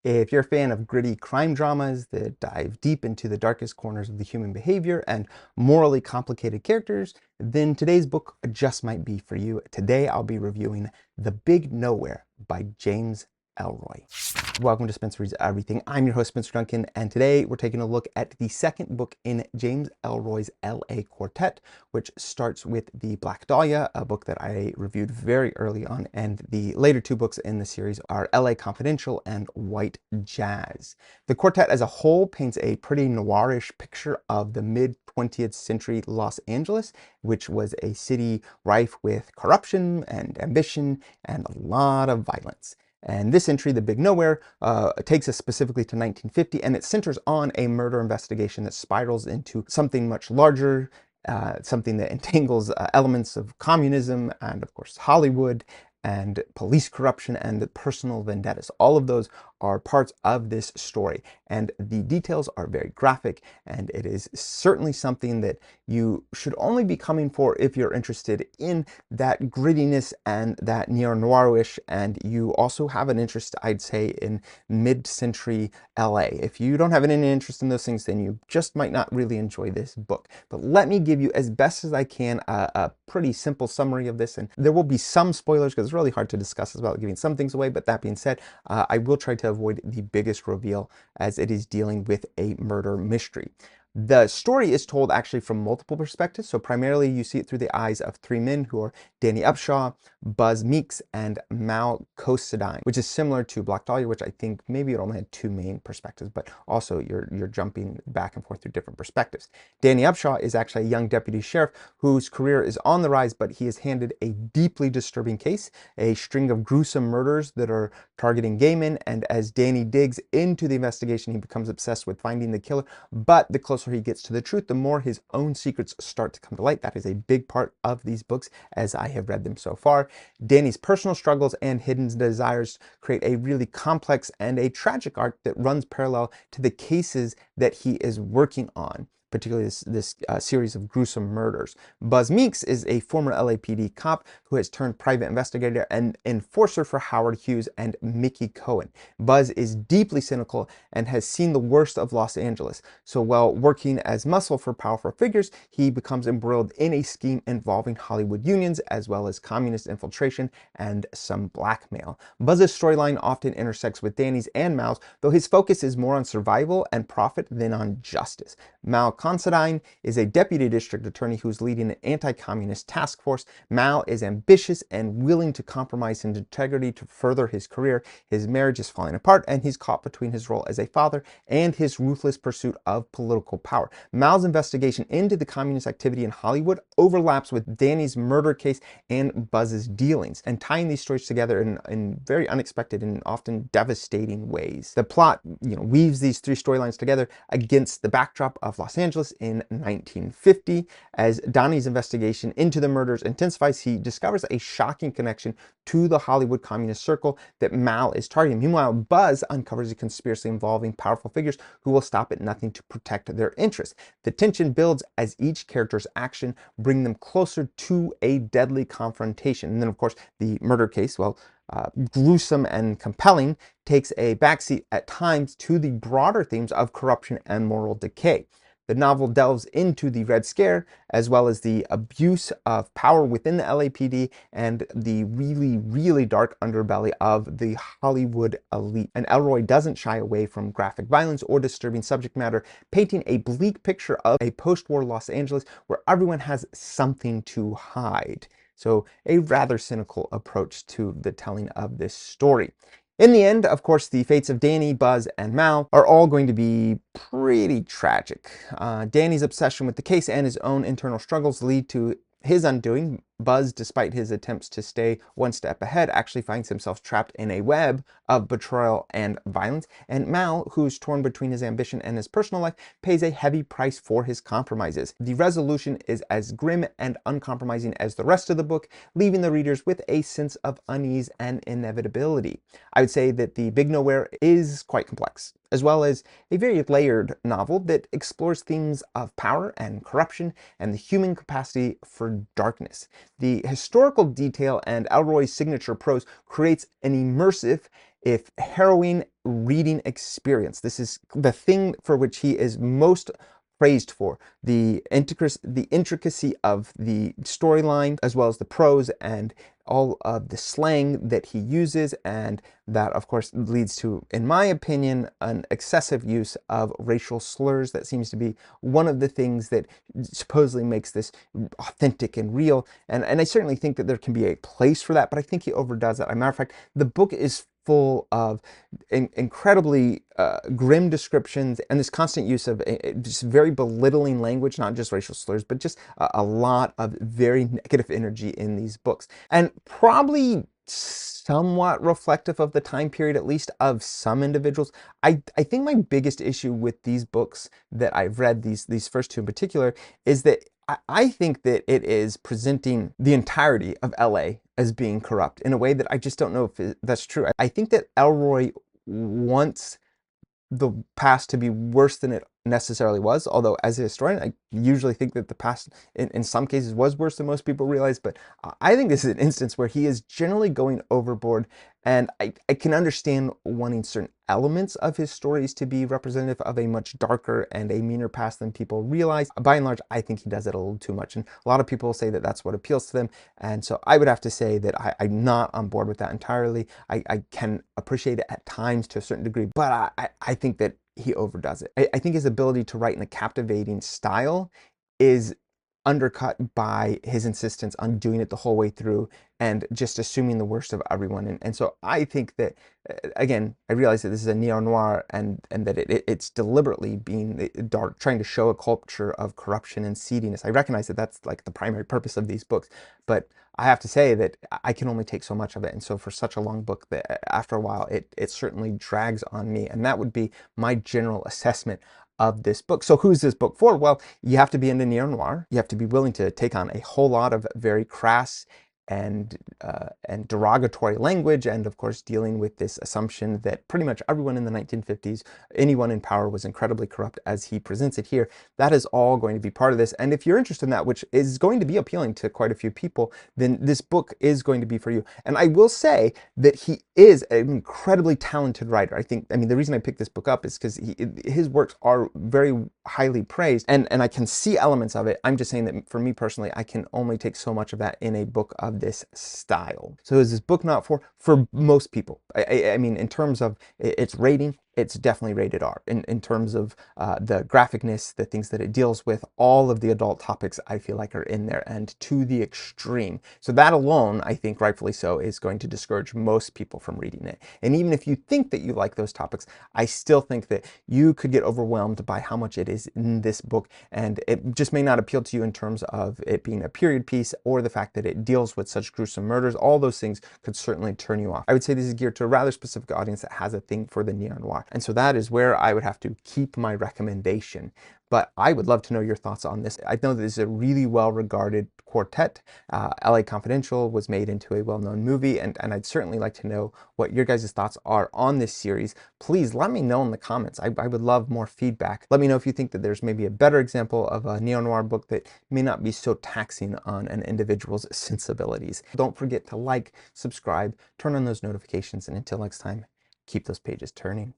If you're a fan of gritty crime dramas that dive deep into the darkest corners of the human behavior and morally complicated characters, then today's book just might be for you. Today I'll be reviewing The Big Nowhere by James Ellroy. Welcome to Spencer Reads Everything. I'm your host, Spencer Duncan, and today we're taking a look at the second book in James Ellroy's LA Quartet, which starts with The Black Dahlia, a book that I reviewed very early on, and the later two books in the series are LA Confidential and White Jazz. The quartet as a whole paints a pretty noirish picture of the mid-20th century Los Angeles, which was a city rife with corruption and ambition and a lot of violence. And this entry, The Big Nowhere, takes us specifically to 1950, and it centers on a murder investigation that spirals into something much larger, something that entangles elements of communism and, of course, Hollywood and police corruption and personal vendettas. All of those are parts of this story, and the details are very graphic, and it is certainly something that you should only be coming for if you're interested in that grittiness and that neo-noirish, and you also have an interest, I'd say, in mid-century LA. If you don't have any interest in those things, then you just might not really enjoy this book. But let me give you, as best as I can, a pretty simple summary of this, and there will be some spoilers because it's really hard to discuss without giving some things away. But that being said, I will try to avoid the biggest reveal as it is dealing with a murder mystery. The story is told actually from multiple perspectives. So primarily you see it through the eyes of three men who are Danny Upshaw, Buzz Meeks, and Mal Considine, which is similar to Black Dahlia, which I think maybe it only had two main perspectives, but also you're jumping back and forth through different perspectives. Danny Upshaw is actually a young deputy sheriff whose career is on the rise, but he is handed a deeply disturbing case, a string of gruesome murders that are targeting gay men, and as Danny digs into the investigation, he becomes obsessed with finding the killer, but the closer he gets to the truth, the more his own secrets start to come to light. That is a big part of these books as I have read them so far. Danny's personal struggles and hidden desires create a really complex and a tragic arc that runs parallel to the cases that he is working on, particularly this series of gruesome murders. Buzz Meeks is a former LAPD cop who has turned private investigator and enforcer for Howard Hughes and Mickey Cohen. Buzz is deeply cynical and has seen the worst of Los Angeles. So while working as muscle for powerful figures, he becomes embroiled in a scheme involving Hollywood unions as well as communist infiltration and some blackmail. Buzz's storyline often intersects with Danny's and Mal's, though his focus is more on survival and profit than on justice. Mal Considine is a deputy district attorney who's leading an anti-communist task force. Mal is ambitious and willing to compromise his integrity to further his career. His marriage is falling apart, and he's caught between his role as a father and his ruthless pursuit of political power. Mal's investigation into the communist activity in Hollywood overlaps with Danny's murder case and Buzz's dealings, and tying these stories together in very unexpected and often devastating ways. The plot, weaves these three storylines together against the backdrop of Los Angeles in 1950. As Donnie's investigation into the murders intensifies, he discovers a shocking connection to the Hollywood communist circle that Mal is targeting. Meanwhile, Buzz uncovers a conspiracy involving powerful figures who will stop at nothing to protect their interests. The tension builds as each character's action bring them closer to a deadly confrontation. And then, of course, the murder case, gruesome and compelling, takes a backseat at times to the broader themes of corruption and moral decay. The novel delves into the Red Scare, as well as the abuse of power within the LAPD and the really, really dark underbelly of the Hollywood elite. And Ellroy doesn't shy away from graphic violence or disturbing subject matter, painting a bleak picture of a post-war Los Angeles where everyone has something to hide. So a rather cynical approach to the telling of this story. In the end, of course, the fates of Danny, Buzz, and Mal are all going to be pretty tragic. Danny's obsession with the case and his own internal struggles lead to his undoing. Buzz, despite his attempts to stay one step ahead, actually finds himself trapped in a web of betrayal and violence. And Mal, who's torn between his ambition and his personal life, pays a heavy price for his compromises. The resolution is as grim and uncompromising as the rest of the book, leaving the readers with a sense of unease and inevitability. I would say that The Big Nowhere is quite complex, as well as a very layered novel that explores themes of power and corruption and the human capacity for darkness. The historical detail and Ellroy's signature prose creates an immersive if harrowing reading experience. This is the thing for which he is most praised for, the intricacy of the storyline, as well as the prose and all of the slang that he uses, and that of course leads to, in my opinion, an excessive use of racial slurs. That seems to be one of the things that supposedly makes this authentic and real, and I certainly think that there can be a place for that, but I think he overdoes it. As a matter of fact, the book is full of incredibly grim descriptions and this constant use of just very belittling language, not just racial slurs, but just a lot of very negative energy in these books. And probably somewhat reflective of the time period, at least of some individuals. I think my biggest issue with these books that I've read, these first two in particular, is that I think that it is presenting the entirety of LA as being corrupt in a way that I just don't know if that's true. I think that Ellroy wants the past to be worse than it necessarily was, although as a historian I usually think that the past in some cases was worse than most people realize. But I think this is an instance where he is generally going overboard, and I can understand wanting certain elements of his stories to be representative of a much darker and a meaner past than people realize. By and large, I think he does it a little too much, and a lot of people say that that's what appeals to them, and so I would have to say that I'm not on board with that entirely. I can appreciate it at times to a certain degree, but I think that he overdoes it. I think his ability to write in a captivating style is undercut by his insistence on doing it the whole way through and just assuming the worst of everyone. And so I think that, again, I realize that this is a neo-noir and that it's deliberately being dark, trying to show a culture of corruption and seediness. I recognize that that's like the primary purpose of these books, but I have to say that I can only take so much of it. And so for such a long book, that after a while, it certainly drags on me. And that would be my general assessment of this book. So who's this book for? Well, you have to be into neo-noir. You have to be willing to take on a whole lot of very crass and derogatory language, and of course dealing with this assumption that pretty much everyone in the 1950s, anyone in power, was incredibly corrupt as he presents it here. That is all going to be part of this, and if you're interested in that, which is going to be appealing to quite a few people, then this book is going to be for you. And I will say that he is an incredibly talented writer. I mean, the reason I picked this book up is because his works are very highly praised, and I can see elements of it. I'm just saying that for me personally, I can only take so much of that in a book of this style. So is this book not for most people? I mean, in terms of its rating, it's definitely rated R. In terms of the graphicness, the things that it deals with, all of the adult topics I feel like are in there, and to the extreme. So that alone, I think rightfully so, is going to discourage most people from reading it. And even if you think that you like those topics, I still think that you could get overwhelmed by how much it is in this book, and it just may not appeal to you in terms of it being a period piece or the fact that it deals with such gruesome murders. All those things could certainly turn you off. I would say this is geared to a rather specific audience that has a thing for the neo-noir. And so that is where I would have to keep my recommendation. But I would love to know your thoughts on this. I know that this is a really well-regarded quartet. LA Confidential was made into a well-known movie, and I'd certainly like to know what your guys' thoughts are on this series. Please let me know in the comments. I would love more feedback. Let me know if you think that there's maybe a better example of a neo-noir book that may not be so taxing on an individual's sensibilities. Don't forget to like, subscribe, turn on those notifications, and until next time, keep those pages turning.